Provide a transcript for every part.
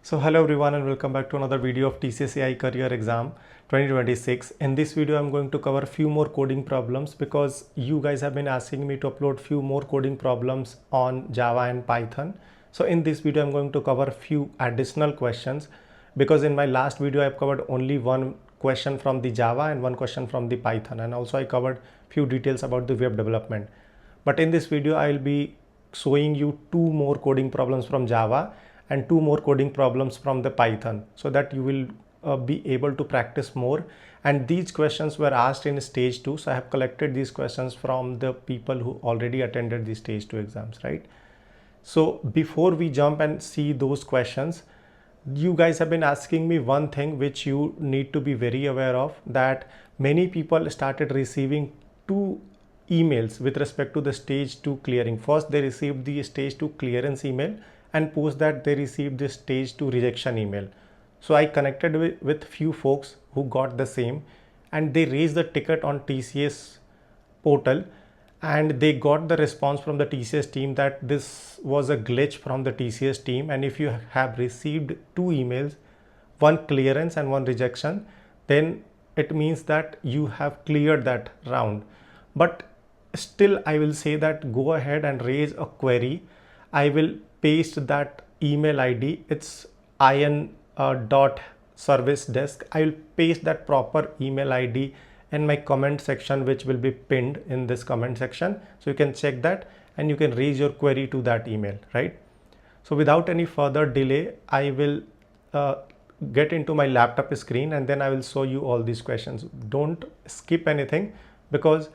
So hello everyone and welcome back to another video of TCS AI Career Exam 2026. In this video I'm going to cover a few more coding problems because you guys have been asking me to upload few more coding problems on Java and Python. So in this video I'm going to cover a few additional questions because in my last video I've covered only one question from the Java and one question from the Python, and also I covered few details about the web development. But in this video I will be showing you two more coding problems from Java and two more coding problems from the Python, so that you will be able to practice more. And these questions were asked in stage 2, so I have collected these questions from the people who already attended the stage 2 exams, right? So before we jump and see those questions, you guys have been asking me one thing which you need to be very aware of, that many people started receiving two emails with respect to the stage 2 clearing. First they received the stage 2 clearance email, and post that they received the stage 2 rejection email. So I connected with few folks who got the same, and they raised the ticket on TCS portal, and they got the response from the TCS team that this was a glitch from the TCS team, and if you have received two emails, one clearance and one rejection, then it means that you have cleared that round. But still I will say that go ahead and raise a query. I will paste that email ID. It's in dot service desk. I will paste that proper email ID in my comment section, which will be pinned in this comment section, so you can check that and you can raise your query to that email, right? So without any further delay, I will get into my laptop screen and then I will show you all these questions. Don't skip anything because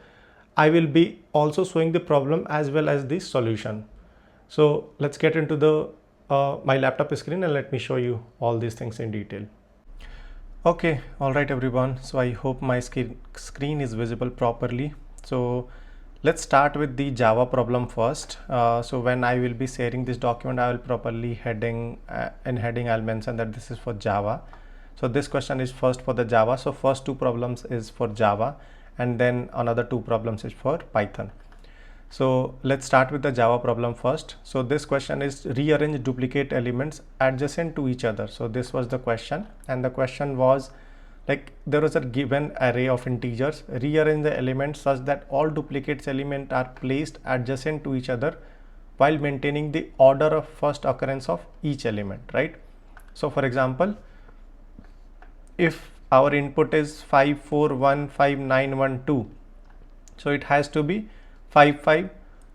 I will be also showing the problem as well as the solution. So let's get into the my laptop screen and let me show you all these things in detail. Okay, all right everyone, so I hope my screen is visible properly. So let's start with the Java problem first. So when I will be sharing this document, I will properly heading I'll mention that this is for Java. So this question is first for the Java. So first two problems is for Java and then another two problems is for Python. So let's start with the Java problem first. So this question is rearrange duplicate elements adjacent to each other. So this was the question, and the question was like there was a given array of integers, rearrange the elements such that all duplicates element are placed adjacent to each other while maintaining the order of first occurrence of each element, right? So for example, if our input is 5 4 1 5 9 1 2, so it has to be 5 5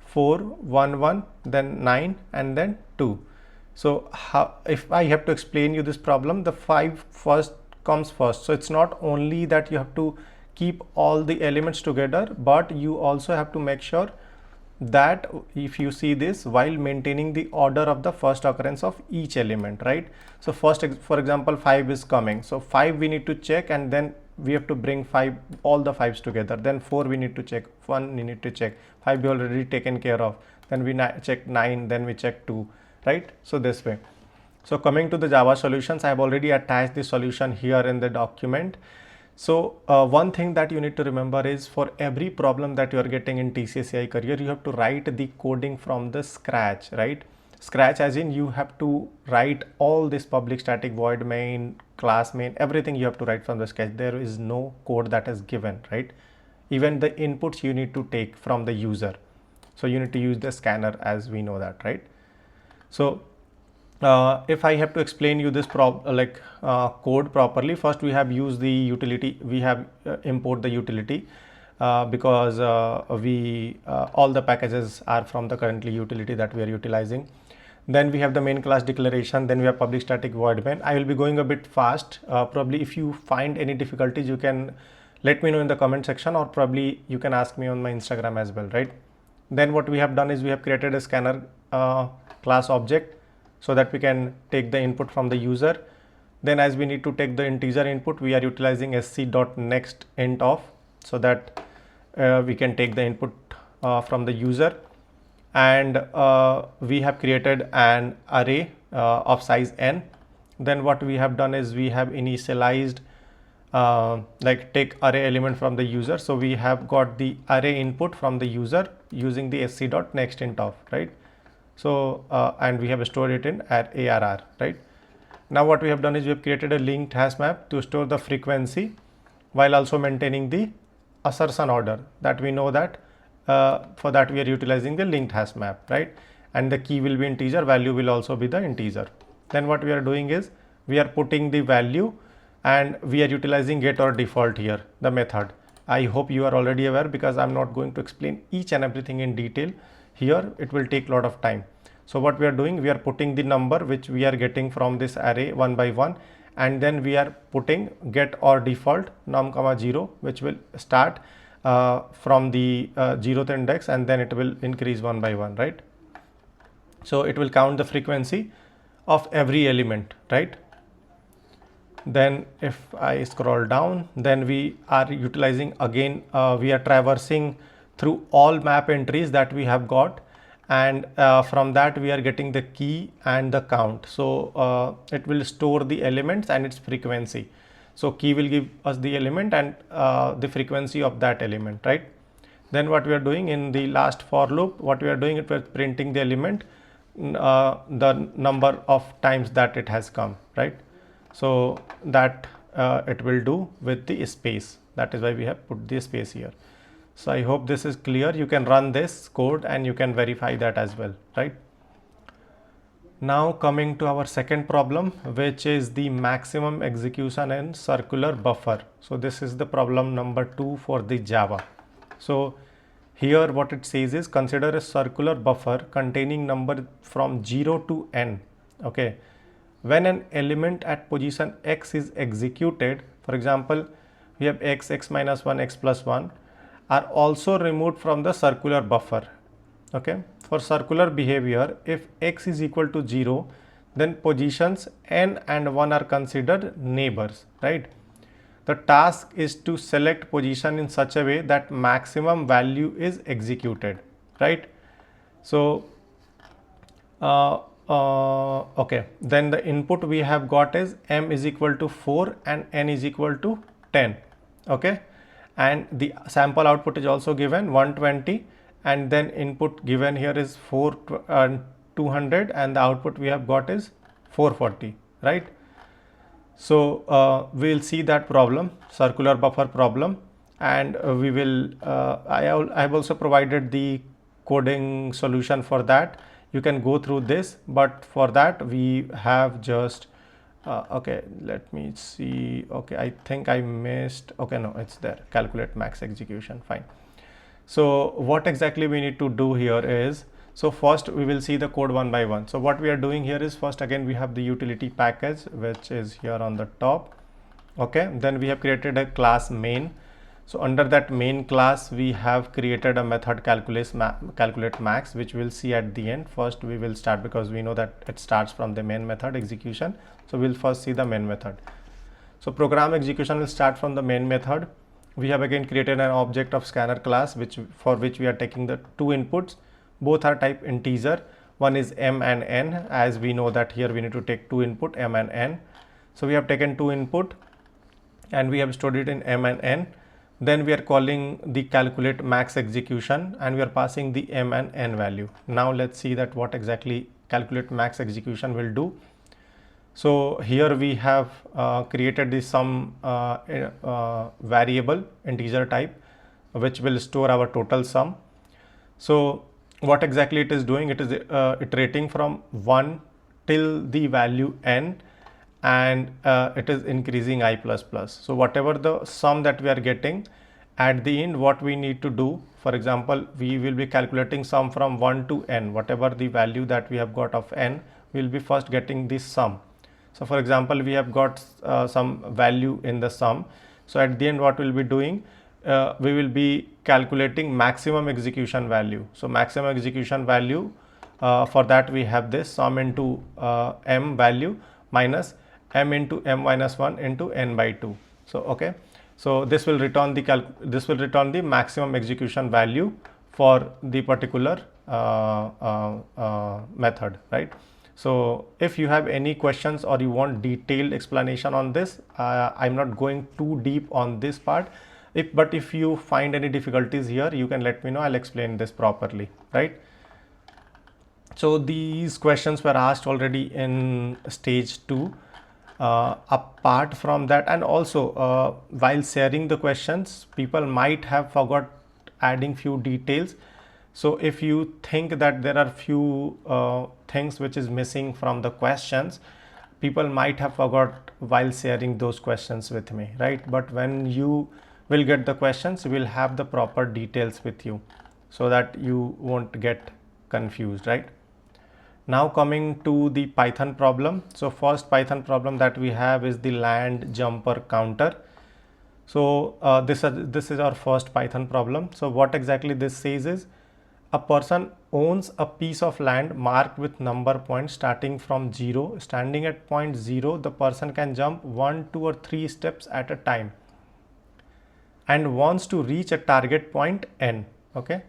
4 1 1 then 9 and then 2. So how, if I have to explain you this problem, the 5 first comes first. So it's not only that you have to keep all the elements together, but you also have to make sure that if you see this, while maintaining the order of the first occurrence of each element, right? So first, for example, 5 is coming, so 5 we need to check, and then we have to bring 5 all the 5s together. Then 4 we need to check, 1 we need to check, 5 we already taken care of, then we check 9, then we check 2, right? So this way. So coming to the Java solutions, I have already attached the solution here in the document. So one thing that you need to remember is for every problem that you are getting in TCS AI Career, you have to write the coding from the scratch, right? Scratch as in you have to write all this public static void main, class main, everything you have to write from the scratch. There is no code that is given, right? Even the inputs you need to take from the user. So you need to use the scanner, as we know that, right? So if I have to explain you this code properly, first we have used the utility, we have import the utility because all the packages are from the currently utility that we are utilizing. Then we have the main class declaration, then we have public static void main. I will be going a bit fast. Probably if you find any difficulties, you can let me know in the comment section, or probably you can ask me on my Instagram as well, right? Then what we have done is we have created a scanner class object so that we can take the input from the user. Then as we need to take the integer input, we are utilizing sc.next int of, so that we can take the input from the user. And we have created an array of size n. Then what we have done is we have initialized like take array element from the user. So we have got the array input from the user using the sc.next int of, right? So and we have stored it in ARR, right? Now what we have done is we have created a linked hash map to store the frequency while also maintaining the assertion order, that we know that for that we are utilizing the linked hash map, right? And the key will be integer, value will also be the integer. Then what we are doing is we are putting the value and we are utilizing get or default here, the method. I hope you are already aware, because I am not going to explain each and everything in detail here, it will take a lot of time. So what we are doing, we are putting the number which we are getting from this array one by one, and then we are putting get or default num comma 0, which will start from the 0th index, and then it will increase one by one, right? So it will count the frequency of every element, right? Then if I scroll down, then we are utilizing again, we are traversing through all map entries that we have got, and from that we are getting the key and the count. So it will store the elements and its frequency. So key will give us the element and the frequency of that element, right? Then what we are doing in the last for loop, what we are doing, it was printing the element, the number of times that it has come, right? So that it will do with the space. That is why we have put the space here. So I hope this is clear. You can run this code and you can verify that as well, right? Now coming to our second problem, which is the maximum execution in circular buffer. So this is the problem number 2 for the Java. So here what it says is, consider a circular buffer containing number from 0 to n. Okay. When an element at position x is executed, for example, we have x, x minus 1, x plus 1 are also removed from the circular buffer. Okay. For circular behavior, if x is equal to 0, then positions n and 1 are considered neighbors, right? The task is to select position in such a way that maximum value is executed, right? So okay, then the input we have got is m is equal to 4 and n is equal to 10. Okay, and the sample output is also given 120, and then input given here is 200, and the output we have got is 440, right? So we will see that problem, circular buffer problem, and we will I have also provided the coding solution for that. You can go through this, but for that we have just okay, let me see. Okay, I think I missed. Okay, no, it's there. Calculate max execution. Fine. So what exactly we need to do here is, so first we will see the code one by one. So what we are doing here is, first again we have the utility package, which is here on the top. Okay, then we have created a class main. So under that main class we have created a method calculate max, which we'll see at the end. First we will start, because we know that it starts from the main method execution. So we'll first see the main method. So program execution will start from the main method. We have again created an object of scanner class, for which we are taking the two inputs. Both are type integer. One is m and n, as we know that here we need to take two input, m and n. So we have taken two input and we have stored it in m and n. Then we are calling the calculate max execution and we are passing the m and n value. Now let's see that what exactly calculate max execution will do. So here we have created this some variable integer type, which will store our total sum. So what exactly it is doing, it is iterating from 1 till the value n, and it is increasing I plus plus. So whatever the sum that we are getting at the end, what we need to do, for example, we will be calculating sum from 1 to n. Whatever the value that we have got of n, we will be first getting this sum. So for example, we have got some value in the sum. So at the end, what we'll be doing, we will be calculating maximum execution value. So maximum execution value, for that we have this sum into m value minus m into m minus 1 into n by 2. So okay, so this will return the maximum execution value for the particular method, right? So if you have any questions or you want detailed explanation on this, I'm not going too deep on this part. But if you find any difficulties here, you can let me know. I'll explain this properly, right? So these questions were asked already in stage 2. Apart from that, and also while sharing the questions, people might have forgot adding few details. So if you think that there are few things which is missing from the questions, people might have forgot while sharing those questions with me, right? But when you will get the questions, you will have the proper details with you, so that you won't get confused, right? Now coming to the Python problem. So first Python problem that we have is the land jumper counter. So this is our first Python problem. So what exactly this says is, a person owns a piece of land marked with number points starting from 0. Standing at point 0, the person can jump 1, 2 or 3 steps at a time and wants to reach a target point n. Okay.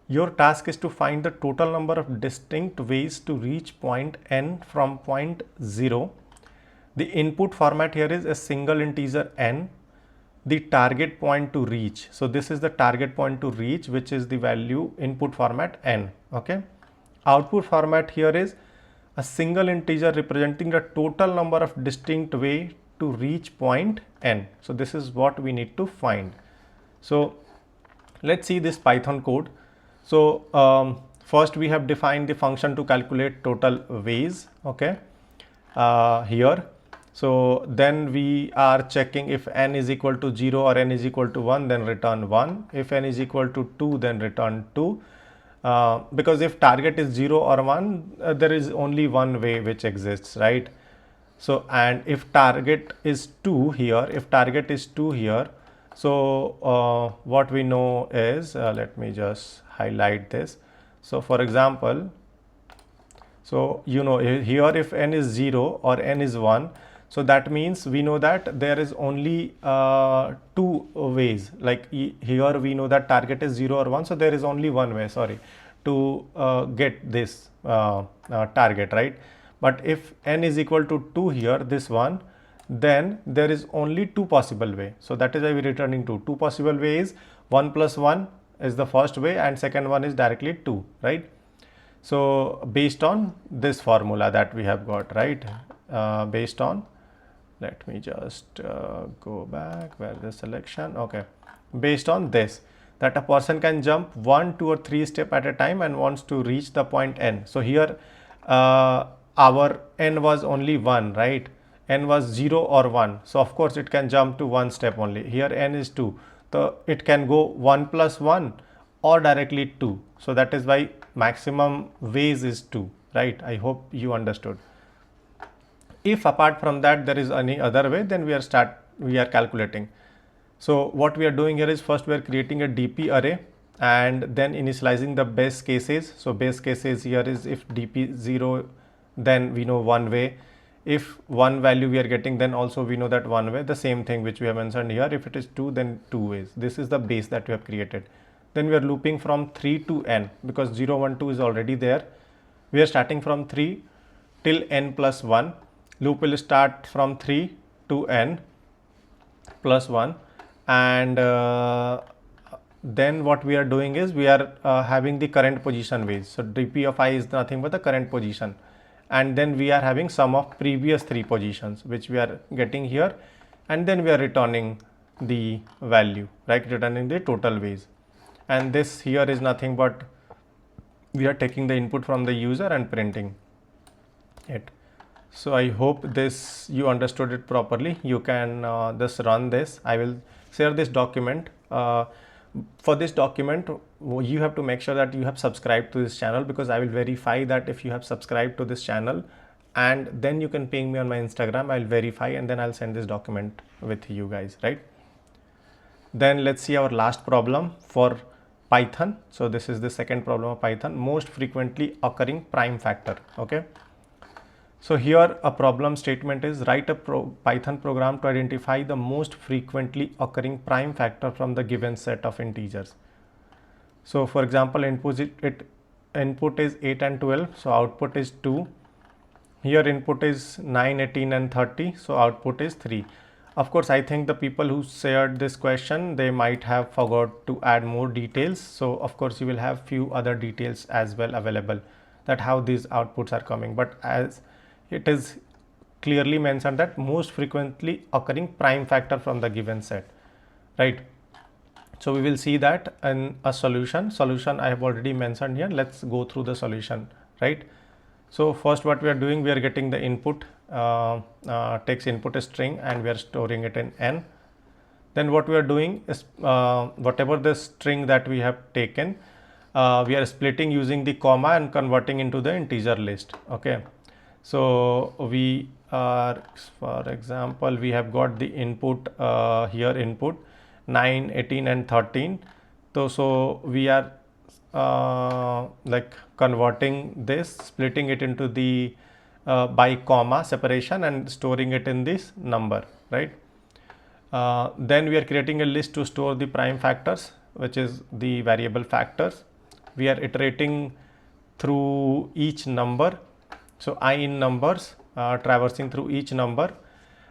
Your task is to find the total number of distinct ways to reach point n from point 0. The input format here is a single integer n. The target point to reach. So this is the target point to reach, which is the value input format n. Okay. Output format here is a single integer representing the total number of distinct way to reach point n. So this is what we need to find. So let's see this Python code. So first we have defined the function to calculate total ways. Okay. Here. So then we are checking if n is equal to 0 or n is equal to 1, then return 1. If n is equal to 2, then return 2. Because if target is 0 or 1, there is only one way which exists, right? So, and if target is 2 here, so what we know is, let me just highlight this. So for example, so you know here if n is 0 or n is 1, so that means we know that there is only two ways. Like here we know that target is 0 or 1, so there is only one way, sorry, to get this target, right? But if n is equal to 2 here, this one, then there is only two possible way. So that is why we are returning 2. Two possible ways, 1 plus 1 is the first way and second one is directly 2, right? So based on this formula that we have got, right? Based on, let me just go back, where the selection, okay. Based on this, that a person can jump 1, 2 or 3 steps at a time and wants to reach the point n. So here our n was only 1, right? N was 0 or 1. So of course it can jump to 1 step only. Here n is 2. So it can go 1 plus 1 or directly 2. So that is why maximum ways is 2, right? I hope you understood. If apart from that there is any other way, then we are calculating. So what we are doing here is, first we are creating a DP array and then initializing the base cases. So base cases here is, if DP 0, then we know one way. If one value we are getting, then also we know that one way. The same thing which we have mentioned here. If it is 2, then 2 ways. This is the base that we have created. Then we are looping from 3 to n, because 0, 1, 2 is already there. We are starting from 3 till n plus 1. Loop will start from 3 to n plus 1, and then what we are doing is, we are having the current position ways. So dp of I is nothing but the current position, and then we are having sum of previous 3 positions which we are getting here, and then we are returning the value, right? Returning the total ways. And this here is nothing but we are taking the input from the user and printing it. So I hope this you understood it properly. You can just run this. I will share this document. For this document, you have to make sure that you have subscribed to this channel, because I will verify that if you have subscribed to this channel, and then you can ping me on my Instagram. I'll verify and then I'll send this document with you guys, right? Then let's see our last problem for Python. So this is the second problem of Python, most frequently occurring prime factor. Okay. So here a problem statement is, write a Python program to identify the most frequently occurring prime factor from the given set of integers. So for example, input is 8 and 12, so output is 2. Here input is 9, 18 and 30, so output is 3. Of course, I think the people who shared this question, they might have forgot to add more details. So of course you will have few other details as well available, that how these outputs are coming. But as it is clearly mentioned that most frequently occurring prime factor from the given set, right? So we will see that in a solution. I have already mentioned here. Let's go through the solution, right? So first what we are doing, we are getting the input, takes input string and we are storing it in n. Then what we are doing is whatever the string that we have taken, we are splitting using the comma and converting into the integer list. Okay, so we are, for example, we have got the input here, input 9, 18 and 13. So we are like converting this, splitting it into the by comma separation and storing it in this number, right? Then we are creating a list to store the prime factors, which is the variable factors. We are iterating through each number, so I in numbers, traversing through each number,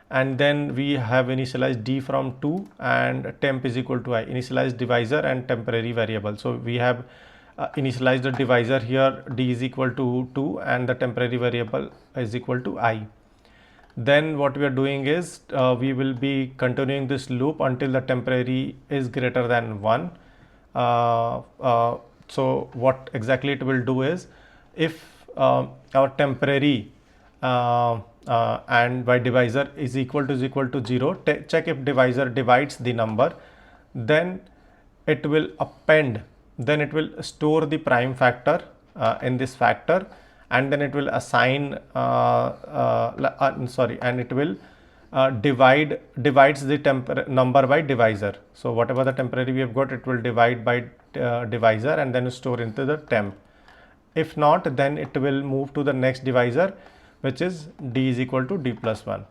and then we have initialized d from 2 and temp is equal to I, initialized divisor and temporary variable. So we have initialized the divisor here, d is equal to 2 and the temporary variable is equal to I. Then what we are doing is we will be continuing this loop until the temporary is greater than 1. So what exactly it will do is, if our temporary and by divisor is equal to 0, check if divisor divides the number, then it will append, then it will store the prime factor in this factor, and then it will assign and it will divides the number by divisor. So whatever the temporary we have got, it will divide by divisor and then store into the temp. If not, then it will move to the next divisor, which is d is equal to d plus 1.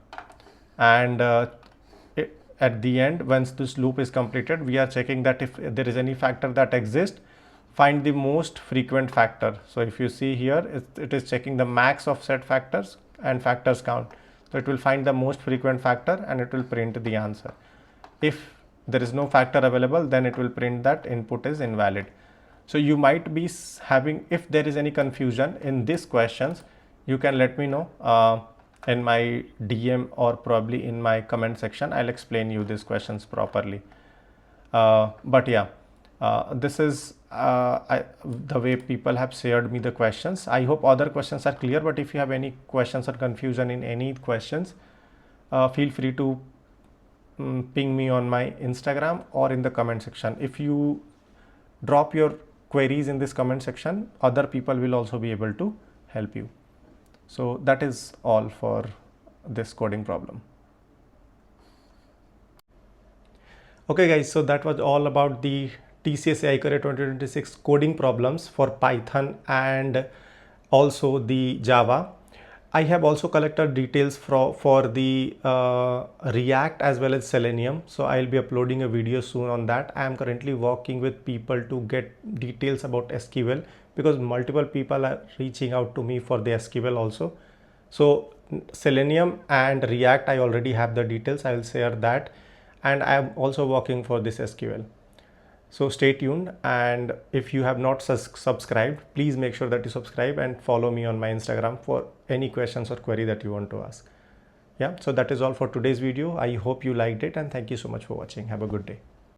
And at the end, once this loop is completed, we are checking that if there is any factor that exists, find the most frequent factor. So if you see here, it is checking the max of set factors and factors count. So it will find the most frequent factor and it will print the answer. If there is no factor available, then it will print that input is invalid. So you might be having, if there is any confusion in these questions, you can let me know in my DM or probably in my comment section. I'll explain you these questions properly. But yeah, this is the way people have shared me the questions. I hope other questions are clear, but if you have any questions or confusion in any questions, feel free to ping me on my Instagram or in the comment section. If you drop your queries in this comment section, other people will also be able to help you. So that is all for this coding problem. Okay guys, so that was all about the TCS AI Career 2026 coding problems for Python and also the Java. I have also collected details for the React as well as Selenium. So I'll be uploading a video soon on that. I am currently working with people to get details about SQL, because multiple people are reaching out to me for the SQL also. So Selenium and React, I already have the details. I will share that. And I am also working for this SQL. So stay tuned, and if you have not subscribed, please make sure that you subscribe and follow me on my Instagram for any questions or query that you want to ask. Yeah, so that is all for today's video. I hope you liked it, and thank you so much for watching. Have a good day.